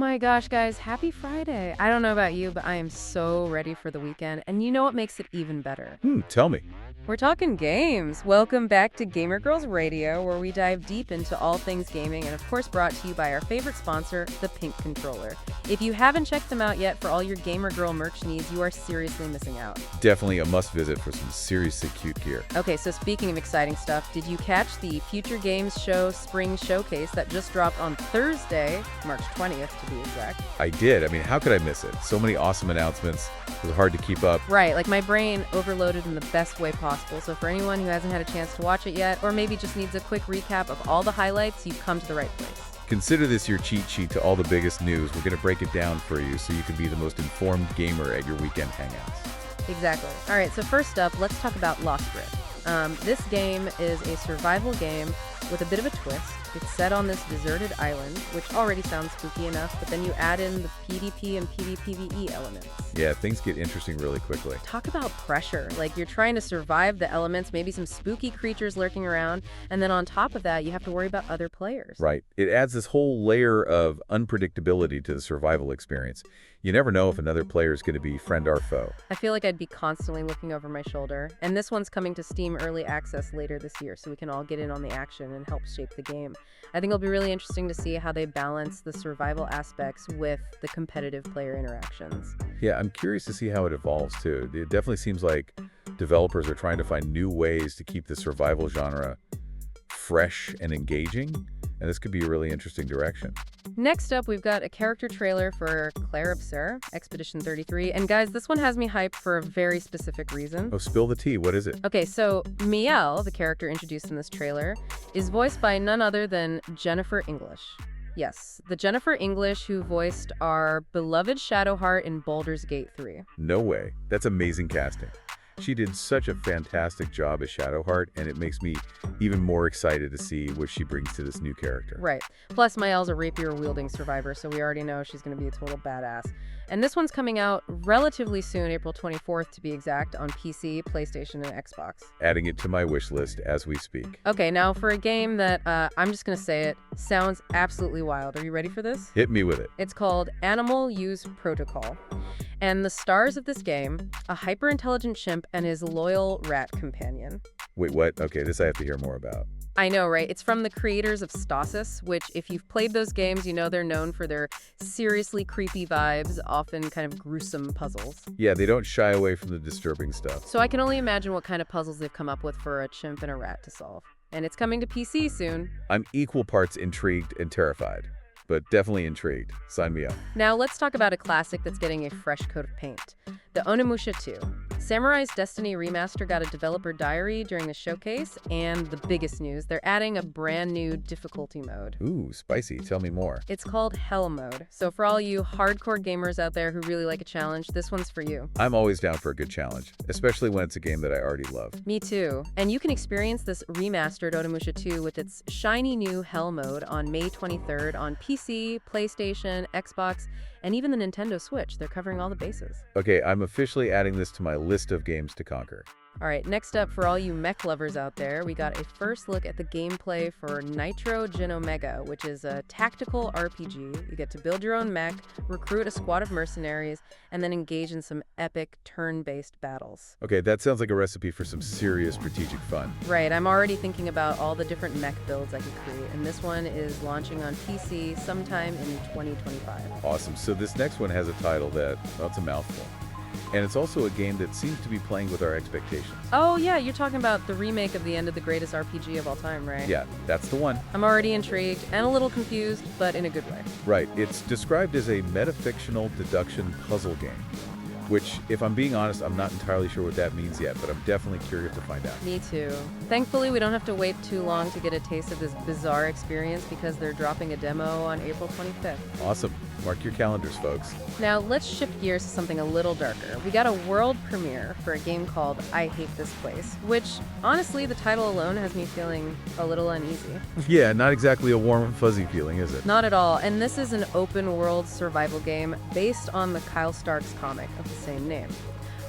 my gosh, guys, happy Friday. I don't know about you, but I am so ready for the weekend. And you know what makes it even better? Tell me. We're talking games. Welcome back to Gamer Girls Radio, where we dive deep into all things gaming, and of course brought to you by our favorite sponsor, the Pink Controller. If you haven't checked them out yet for all your Gamer Girl merch needs, you are seriously missing out. Definitely a must visit for some seriously cute gear. Okay, so speaking of exciting stuff, did you catch the Future Games Show Spring Showcase that just dropped on Thursday, March 20th to be exact? I did. I mean, how could I miss it? So many awesome announcements. It was hard to keep up. Right, like my brain overloaded in the best way possible. So for anyone who hasn't had a chance to watch it yet, or maybe just needs a quick recap of all the highlights, you've come to the right place. Consider this your cheat sheet to all the biggest news. We're going to break it down for you so you can be the most informed gamer at your weekend hangouts. Exactly. All right, so first up, let's talk about Lost Rift. This game is a survival game with a bit of a twist. It's set on this deserted island, which already sounds spooky enough, but then you add in the PvP and PvPvE elements. Yeah, things get interesting really quickly. Talk about pressure. Like, you're trying to survive the elements, maybe some spooky creatures lurking around, and then on top of that, you have to worry about other players. Right. It adds this whole layer of unpredictability to the survival experience. You never know if another player is going to be friend or foe. I feel like I'd be constantly looking over my shoulder. And this one's coming to Steam Early Access later this year, so we can all get in on the action and help shape the game. I think it'll be really interesting to see how they balance the survival aspects with the competitive player interactions. Yeah, I'm curious to see how it evolves, too. It definitely seems like developers are trying to find new ways to keep the survival genre fresh and engaging, and this could be a really interesting direction. Next up, we've got a character trailer for Clair Obscur, Expedition 33. And guys, this one has me hyped for a very specific reason. Oh, spill the tea. What is it? Okay, so Miel, the character introduced in this trailer, is voiced by none other than Jennifer English. Yes, the Jennifer English who voiced our beloved Shadowheart in Baldur's Gate 3. No way. That's amazing casting. She did such a fantastic job as Shadowheart, and it makes me even more excited to see what she brings to this new character. Right. Plus, Miel's a rapier-wielding survivor, so we already know she's going to be a total badass. And this one's coming out relatively soon, April 24th to be exact, on PC, PlayStation, and Xbox. Adding it to my wish list as we speak. Okay, now for a game that, I'm just going to say it, sounds absolutely wild. Are you ready for this? Hit me with it. It's called Animal Use Protocol. And the stars of this game, a hyper-intelligent chimp and his loyal rat companion. Wait, what? Okay, this I have to hear more about. I know, right? It's from the creators of Stasis, which, if you've played those games, you know they're known for their seriously creepy vibes, often kind of gruesome puzzles. Yeah, they don't shy away from the disturbing stuff. So I can only imagine what kind of puzzles they've come up with for a chimp and a rat to solve. And it's coming to PC soon. I'm equal parts intrigued and terrified, but definitely intrigued. Sign me up. Now let's talk about a classic that's getting a fresh coat of paint. The Onimusha 2. Samurai's Destiny Remaster got a developer diary during the showcase, and the biggest news, they're adding a brand new difficulty mode. Ooh, spicy. Tell me more. It's called Hell Mode. So for all you hardcore gamers out there who really like a challenge, this one's for you. I'm always down for a good challenge, especially when it's a game that I already love. Me too. And you can experience this remastered Onimusha 2 with its shiny new Hell Mode on May 23rd on PC, PlayStation, Xbox, and even the Nintendo Switch. They're covering all the bases. Okay, I'm officially adding this to my list of games to conquer. All right, next up, for all you mech lovers out there, we got a first look at the gameplay for Nitro Genomega, which is a tactical RPG. You get to build your own mech, recruit a squad of mercenaries, and then engage in some epic turn-based battles. Okay, that sounds like a recipe for some serious strategic fun. Right, I'm already thinking about all the different mech builds I could create, and this one is launching on PC sometime in 2025. Awesome. So this next one has a title that, well, it's a mouthful. And it's also a game that seems to be playing with our expectations. Oh yeah, you're talking about the remake of the end of the greatest RPG of all time, right? Yeah, that's the one. I'm already intrigued and a little confused, but in a good way. Right. It's described as a metafictional deduction puzzle game, which, if I'm being honest, I'm not entirely sure what that means yet, but I'm definitely curious to find out. Me too. Thankfully, we don't have to wait too long to get a taste of this bizarre experience because they're dropping a demo on April 25th. Awesome. Mark your calendars, folks. Now, let's shift gears to something a little darker. We got a world premiere for a game called I Hate This Place, which, honestly, the title alone has me feeling a little uneasy. Yeah, not exactly a warm and fuzzy feeling, is it? Not at all. And this is an open-world survival game based on the Kyle Starks comic of the same name.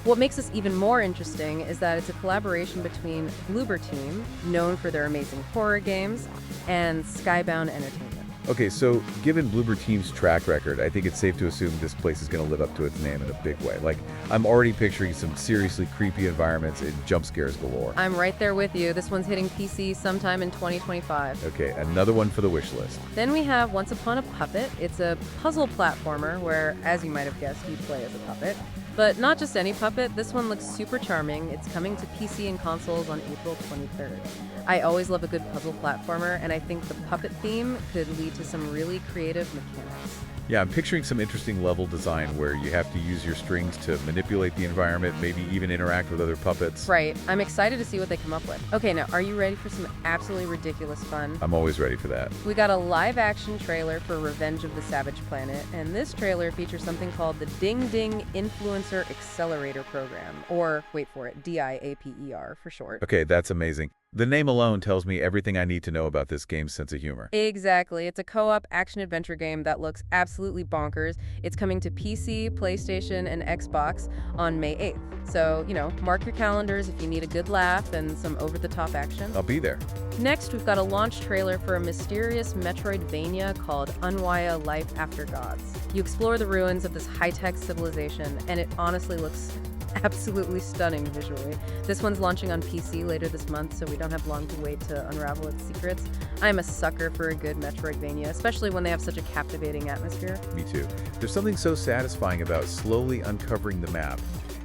What makes this even more interesting is that it's a collaboration between Bloober Team, known for their amazing horror games, and Skybound Entertainment. Okay, so given Bloober Team's track record, I think it's safe to assume this place is going to live up to its name in a big way. Like, I'm already picturing some seriously creepy environments and jump scares galore. I'm right there with you. This one's hitting PC sometime in 2025. Okay, another one for the wish list. Then we have Once Upon a Puppet. It's a puzzle platformer where, as you might have guessed, you play as a puppet. But not just any puppet, this one looks super charming. It's coming to PC and consoles on April 23rd. I always love a good puzzle platformer, and I think the puppet theme could lead to some really creative mechanics. Yeah, I'm picturing some interesting level design where you have to use your strings to manipulate the environment, maybe even interact with other puppets. Right. I'm excited to see what they come up with. Okay, now, are you ready for some absolutely ridiculous fun? I'm always ready for that. We got a live-action trailer for Revenge of the Savage Planet, and this trailer features something called the Ding Ding Influencer Accelerator Program, or, wait for it, DIAPER for short. Okay, that's amazing. The name alone tells me everything I need to know about this game's sense of humor. Exactly. It's a co-op action-adventure game that looks absolutely bonkers. It's coming to PC, PlayStation, and Xbox on May 8th. So, mark your calendars if you need a good laugh and some over-the-top action. I'll be there. Next, we've got a launch trailer for a mysterious Metroidvania called Unwaya Life After Gods. You explore the ruins of this high-tech civilization, and it honestly looks absolutely stunning visually. This one's launching on PC later this month, so we don't have long to wait to unravel its secrets. I'm a sucker for a good Metroidvania, especially when they have such a captivating atmosphere. Me too. There's something so satisfying about slowly uncovering the map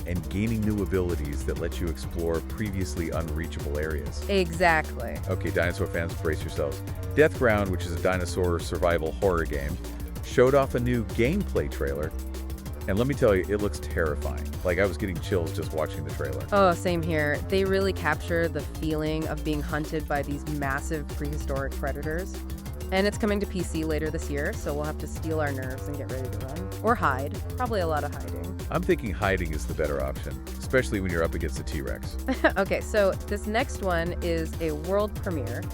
and gaining new abilities that let you explore previously unreachable areas. Exactly. Okay, dinosaur fans, brace yourselves. Deathground, which is a dinosaur survival horror game, showed off a new gameplay trailer. And let me tell you, it looks terrifying. Like, I was getting chills just watching the trailer. Oh, same here. They really capture the feeling of being hunted by these massive prehistoric predators. And it's coming to PC later this year, so we'll have to steel our nerves and get ready to run. Or hide. Probably a lot of hiding. I'm thinking hiding is the better option, especially when you're up against a T-Rex. Okay, so this next one is a world premiere,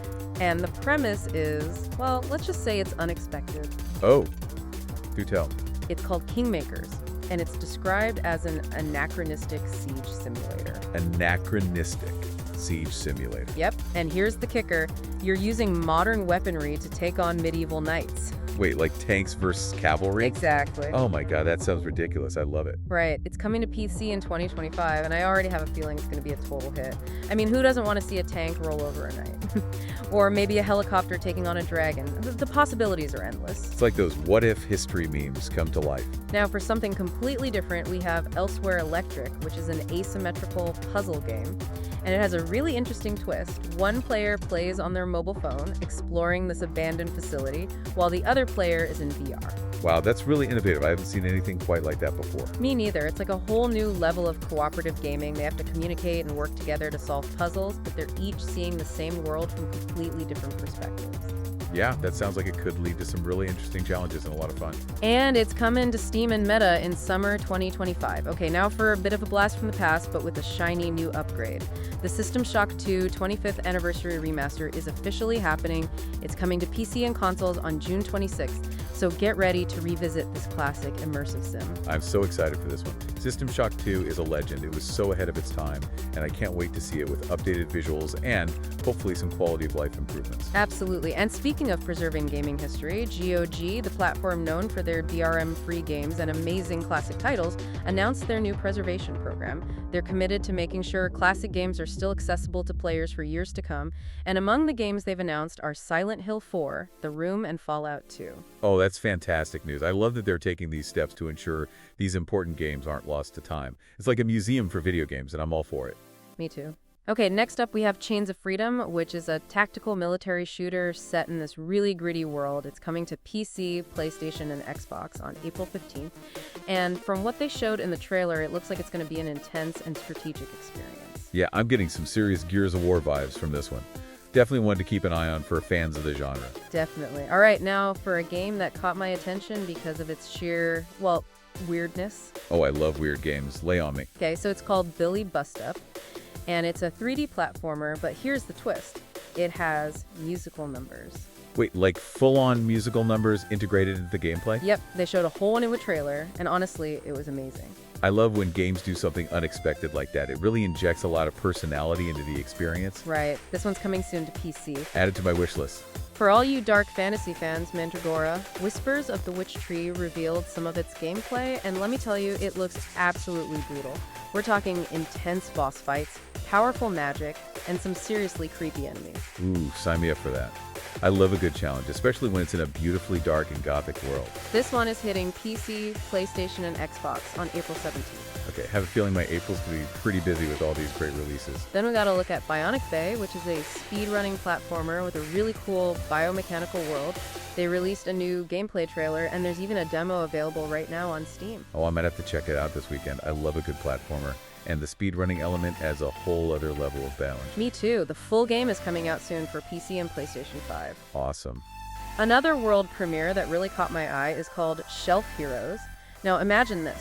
and the premise is, well, let's just say it's unexpected. Oh, do tell. It's called Kingmakers, and it's described as an anachronistic siege simulator. Anachronistic siege simulator. Yep, and here's the kicker. You're using modern weaponry to take on medieval knights. Wait, like tanks versus cavalry? Exactly. Oh my god, that sounds ridiculous. I love it. Right. It's coming to PC in 2025, and I already have a feeling it's going to be a total hit. I mean, who doesn't want to see a tank roll over a knight? Or maybe a helicopter taking on a dragon. The possibilities are endless. It's like those what-if history memes come to life. Now, for something completely different, we have Elsewhere Electric, which is an asymmetrical puzzle game. And it has a really interesting twist. One player plays on their mobile phone, exploring this abandoned facility, while the other player is in VR. Wow, that's really innovative. I haven't seen anything quite like that before. Me neither. It's like a whole new level of cooperative gaming. They have to communicate and work together to solve puzzles, but they're each seeing the same world from completely different perspectives. Yeah, that sounds like it could lead to some really interesting challenges and a lot of fun. And it's coming to Steam and Meta in summer 2025. Okay, now for a bit of a blast from the past, but with a shiny new upgrade. The System Shock 2 25th Anniversary Remaster is officially happening. It's coming to PC and consoles on June 26th, so get ready to revisit this classic immersive sim. I'm so excited for this one. System Shock 2 is a legend. It was so ahead of its time, and I can't wait to see it with updated visuals and hopefully some quality of life improvements. Absolutely. And speaking of preserving gaming history, GOG, the platform known for their DRM-free games and amazing classic titles, announced their new preservation program. They're committed to making sure classic games are still accessible to players for years to come, and among the games they've announced are Silent Hill 4, The Room, and Fallout 2. Oh, that's fantastic news. I love that they're taking these steps to ensure these important games aren't lost to time. It's like a museum for video games, and I'm all for it. Me too. Okay, next up we have Chains of Freedom, which is a tactical military shooter set in this really gritty world. It's coming to PC, PlayStation, and Xbox on April 15th. And from what they showed in the trailer, it looks like it's going to be an intense and strategic experience. Yeah, I'm getting some serious Gears of War vibes from this one. Definitely one to keep an eye on for fans of the genre. Definitely. All right, now for a game that caught my attention because of its sheer, well, weirdness. Oh, I love weird games. Lay on me. Okay, so it's called Billy Bust-Up, and it's a 3D platformer, but here's the twist. It has musical numbers. Wait, like full-on musical numbers integrated into the gameplay? Yep, they showed a whole new trailer, and honestly, it was amazing. I love when games do something unexpected like that. It really injects a lot of personality into the experience. Right. This one's coming soon to PC. Add it to my wish list. For all you dark fantasy fans, Mandragora, Whispers of the Witch Tree revealed some of its gameplay, and let me tell you, it looks absolutely brutal. We're talking intense boss fights, powerful magic, and some seriously creepy enemies. Ooh, sign me up for that. I love a good challenge, especially when it's in a beautifully dark and gothic world. This one is hitting PC, PlayStation, and Xbox on April 17th. Okay, have a feeling my April's going to be pretty busy with all these great releases. Then we gotta look at Bionic Bay, which is a speedrunning platformer with a really cool biomechanical world. They released a new gameplay trailer, and there's even a demo available right now on Steam. Oh, I might have to check it out this weekend. I love a good platformer, and the speedrunning element adds a whole other level of balance. Me too. The full game is coming out soon for PC and PlayStation 5. Awesome. Another world premiere that really caught my eye is called Shelf Heroes. Now imagine this.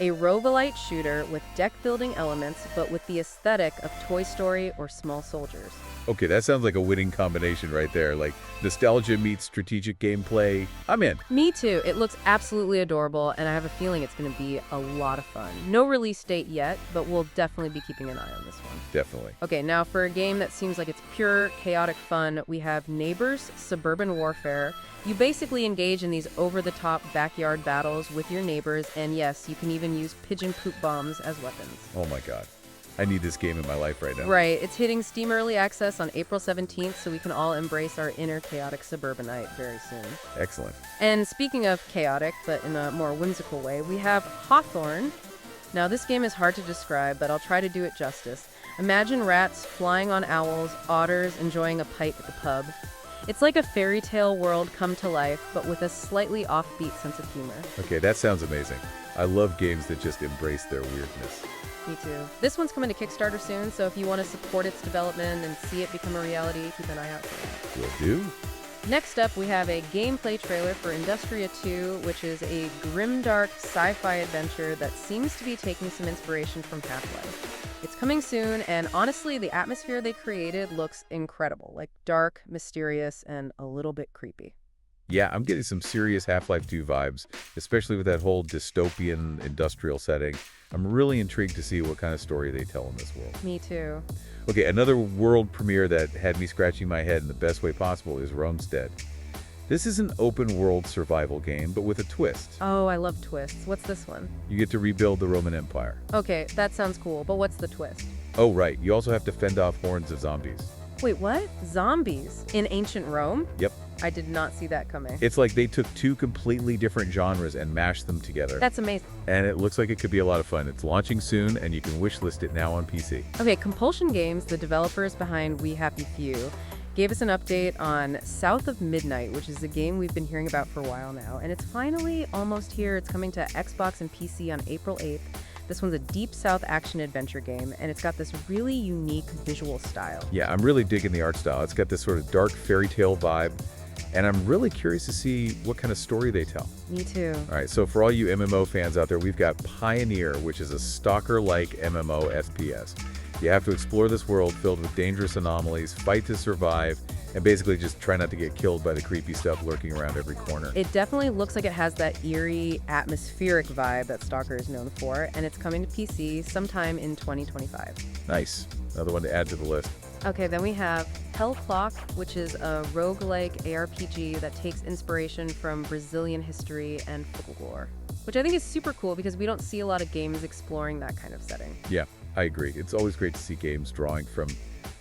A roguelite shooter with deck-building elements, but with the aesthetic of Toy Story or Small Soldiers. Okay, that sounds like a winning combination right there. Like nostalgia meets strategic gameplay. I'm in. Me too. It looks absolutely adorable, and I have a feeling it's going to be a lot of fun. No release date yet, but we'll definitely be keeping an eye on this one. Definitely. Okay, now for a game that seems like it's pure, chaotic fun, we have Neighbors Suburban Warfare. You basically engage in these over-the-top backyard battles with your neighbors, and yes, you can even use pigeon poop bombs as weapons. Oh my God. I need this game in my life right now. Right, it's hitting Steam Early Access on April 17th, so we can all embrace our inner chaotic suburbanite very soon. Excellent. And speaking of chaotic, but in a more whimsical way, we have Hawthorne. Now, this game is hard to describe, but I'll try to do it justice. Imagine rats flying on owls, otters enjoying a pipe at the pub. It's like a fairy tale world come to life, but with a slightly offbeat sense of humor. Okay, that sounds amazing. I love games that just embrace their weirdness. Me too. This one's coming to Kickstarter soon, so if you want to support its development and see it become a reality, keep an eye out for that. Will do. Next up, we have a gameplay trailer for Industria 2, which is a grimdark sci-fi adventure that seems to be taking some inspiration from Half-Life. It's coming soon, and honestly, the atmosphere they created looks incredible, like dark, mysterious, and a little bit creepy. Yeah, I'm getting some serious Half-Life 2 vibes, especially with that whole dystopian industrial setting. I'm really intrigued to see what kind of story they tell in this world. Me too. Okay, another world premiere that had me scratching my head in the best way possible is Roamstead. This is an open-world survival game, but with a twist. Oh, I love twists. What's this one? You get to rebuild the Roman Empire. Okay, that sounds cool, but what's the twist? Oh, right. You also have to fend off hordes of zombies. Wait, what? Zombies? In ancient Rome? Yep. I did not see that coming. It's like they took two completely different genres and mashed them together. That's amazing. And it looks like it could be a lot of fun. It's launching soon, and you can wishlist it now on PC. Okay, Compulsion Games, the developers behind We Happy Few, gave us an update on South of Midnight, which is a game we've been hearing about for a while now. And it's finally almost here. It's coming to Xbox and PC on April 8th. This one's a Deep South action-adventure game, and it's got this really unique visual style. Yeah, I'm really digging the art style. It's got this sort of dark fairy tale vibe, and I'm really curious to see what kind of story they tell. Me too. All right, so for all you MMO fans out there, we've got Pioneer, which is a stalker-like MMO FPS. You have to explore this world filled with dangerous anomalies, fight to survive, and basically just try not to get killed by the creepy stuff lurking around every corner. It definitely looks like it has that eerie, atmospheric vibe that Stalker is known for, and it's coming to PC sometime in 2025. Nice. Another one to add to the list. Okay, then we have Hell Clock, which is a roguelike ARPG that takes inspiration from Brazilian history and folklore, which I think is super cool because we don't see a lot of games exploring that kind of setting. Yeah, I agree. It's always great to see games drawing from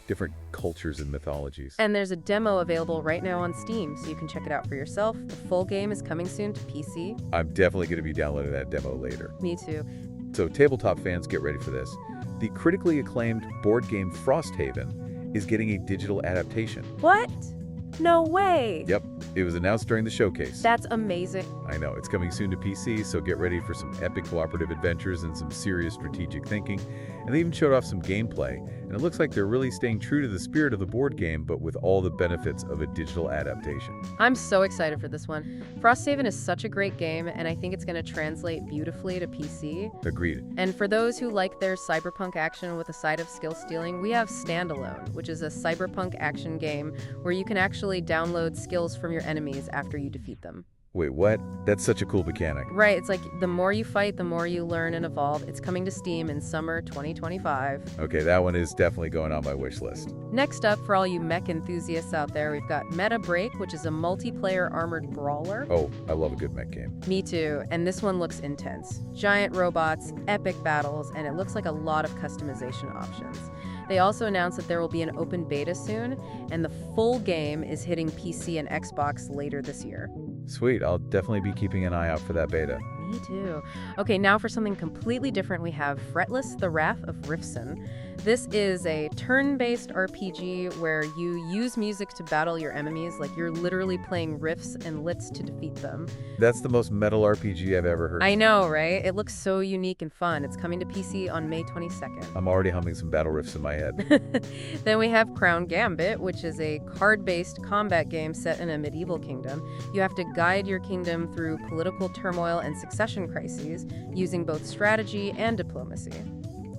different cultures and mythologies. And there's a demo available right now on Steam, so you can check it out for yourself. The full game is coming soon to PC. I'm definitely going to be downloading that demo later. Me too. So tabletop fans, get ready for this. The critically acclaimed board game Frosthaven is getting a digital adaptation. What? No way! Yep, it was announced during the showcase. That's amazing. I know, it's coming soon to PC, so get ready for some epic cooperative adventures and some serious strategic thinking. And they even showed off some gameplay, and it looks like they're really staying true to the spirit of the board game, but with all the benefits of a digital adaptation. I'm so excited for this one. Frosthaven is such a great game, and I think it's going to translate beautifully to PC. Agreed. And for those who like their cyberpunk action with a side of skill stealing, we have Standalone, which is a cyberpunk action game where you can actually download skills from your enemies after you defeat them. Wait, what? That's such a cool mechanic. Right, it's like the more you fight, the more you learn and evolve. It's coming to Steam in summer 2025. Okay, that one is definitely going on my wish list. Next up, for all you mech enthusiasts out there, we've got Meta Break, which is a multiplayer armored brawler. Oh, I love a good mech game. Me too, and this one looks intense. Giant robots, epic battles, and it looks like a lot of customization options. They also announced that there will be an open beta soon, and the full game is hitting PC and Xbox later this year. Sweet, I'll definitely be keeping an eye out for that beta. Me too. Okay, now for something completely different, we have Fretless: The Wrath of Rifson. This is a turn-based RPG where you use music to battle your enemies, like you're literally playing riffs and lits to defeat them. That's the most metal RPG I've ever heard. I know, right? It looks so unique and fun. It's coming to PC on May 22nd. I'm already humming some battle riffs in my head. Then we have Crown Gambit, which is a card-based combat game set in a medieval kingdom. You have to guide your kingdom through political turmoil and succession crises using both strategy and diplomacy.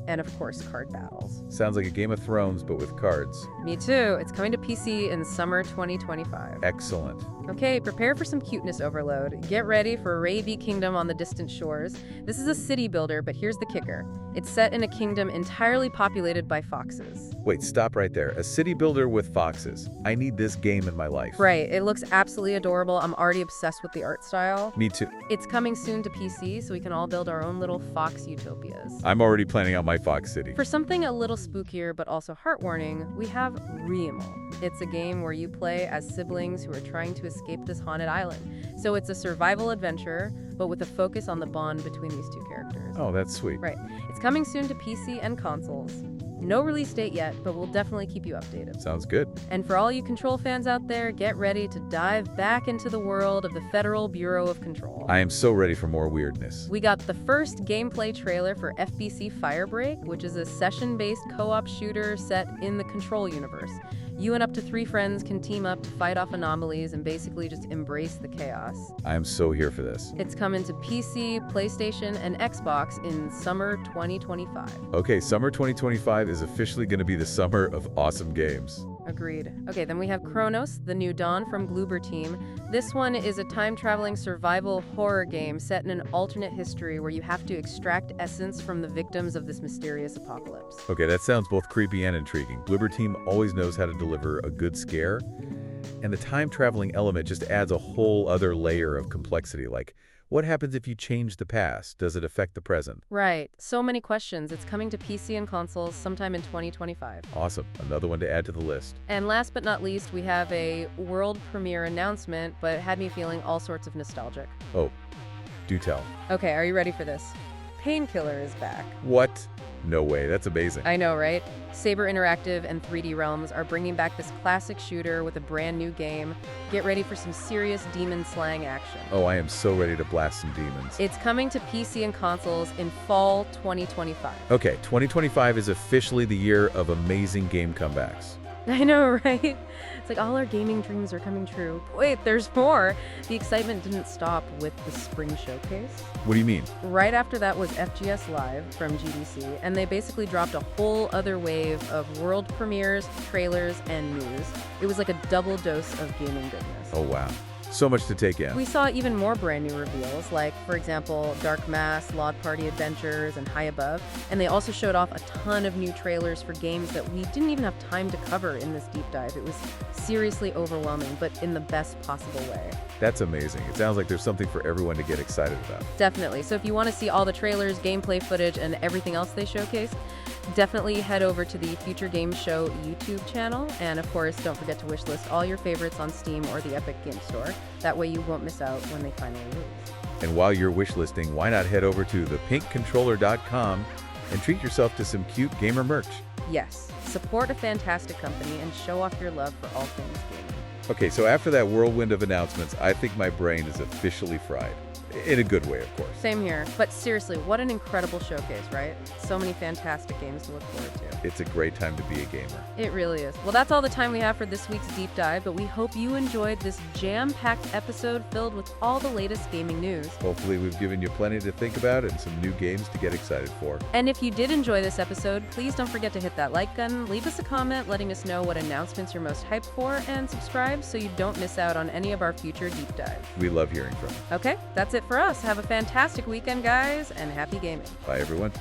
And of course, card battles. Sounds like a Game of Thrones, but with cards. Me too. It's coming to PC in summer 2025. Excellent. Okay, prepare for some cuteness overload. Get ready for Ravy Kingdom on the Distant Shores. This is a city builder, but here's the kicker. It's set in a kingdom entirely populated by foxes. Wait, stop right there. A city builder with foxes. I need this game in my life. Right, it looks absolutely adorable. I'm already obsessed with the art style. Me too. It's coming soon to PC, so we can all build our own little fox utopias. I'm already planning out my Fox City. For something a little spookier but also heartwarming, we have Real. It's a game where you play as siblings who are trying to escape this haunted island. So it's a survival adventure, but with a focus on the bond between these two characters. Oh, that's sweet. Right. It's coming soon to PC and consoles. No release date yet, but we'll definitely keep you updated. Sounds good. And for all you Control fans out there, get ready to dive back into the world of the Federal Bureau of Control. I am so ready for more weirdness. We got the first gameplay trailer for FBC Firebreak, which is a session-based co-op shooter set in the Control universe. You and up to 3 friends can team up to fight off anomalies and basically just embrace the chaos. I am so here for this. It's coming to PC, PlayStation, and Xbox in summer 2025. Okay, summer 2025 is officially going to be the summer of awesome games. Agreed. Okay, then we have Chronos, the new Dawn from Gloober Team. This one is a time-traveling survival horror game set in an alternate history where you have to extract essence from the victims of this mysterious apocalypse. Okay, that sounds both creepy and intriguing. Gloober Team always knows how to deliver a good scare, and the time-traveling element just adds a whole other layer of complexity, like, what happens if you change the past? Does it affect the present? Right. So many questions. It's coming to PC and consoles sometime in 2025. Awesome. Another one to add to the list. And last but not least, we have a world premiere announcement, but it had me feeling all sorts of nostalgic. Oh, do tell. Okay, are you ready for this? Painkiller is back. What? No way. That's amazing. I know, right? Saber Interactive and 3D Realms are bringing back this classic shooter with a brand new game. Get ready for some serious demon slaying action. Oh, I am so ready to blast some demons. It's coming to PC and consoles in fall 2025. Okay, 2025 is officially the year of amazing game comebacks. I know, right? It's like all our gaming dreams are coming true. Wait, there's more. The excitement didn't stop with the spring showcase. What do you mean? Right after that was FGS Live from GDC, and they basically dropped a whole other wave of world premieres, trailers, and news. It was like a double dose of gaming goodness. Oh, wow. So much to take in. We saw even more brand new reveals, like, for example, Dark Mass, Laud Party Adventures, and High Above. And they also showed off a ton of new trailers for games that we didn't even have time to cover in this deep dive. It was seriously overwhelming, but in the best possible way. That's amazing. It sounds like there's something for everyone to get excited about. Definitely. So if you want to see all the trailers, gameplay footage, and everything else they showcased, definitely head over to the Future Games Show YouTube channel. And of course, don't forget to wishlist all your favorites on Steam or the Epic Game Store. That way you won't miss out when they finally release. And while you're wishlisting, why not head over to thepinkcontroller.com and treat yourself to some cute gamer merch. Yes, support a fantastic company and show off your love for all things gaming. Okay, so after that whirlwind of announcements, I think my brain is officially fried. In a good way, of course. Same here. But seriously, what an incredible showcase, right? So many fantastic games to look forward to. It's a great time to be a gamer. It really is. Well, that's all the time we have for this week's deep dive, but we hope you enjoyed this jam-packed episode filled with all the latest gaming news. Hopefully we've given you plenty to think about and some new games to get excited for. And if you did enjoy this episode, please don't forget to hit that like button, leave us a comment letting us know what announcements you're most hyped for, and subscribe so you don't miss out on any of our future deep dives. We love hearing from you. Okay, that's it for us. Have a fantastic weekend, guys, and happy gaming. Bye, everyone.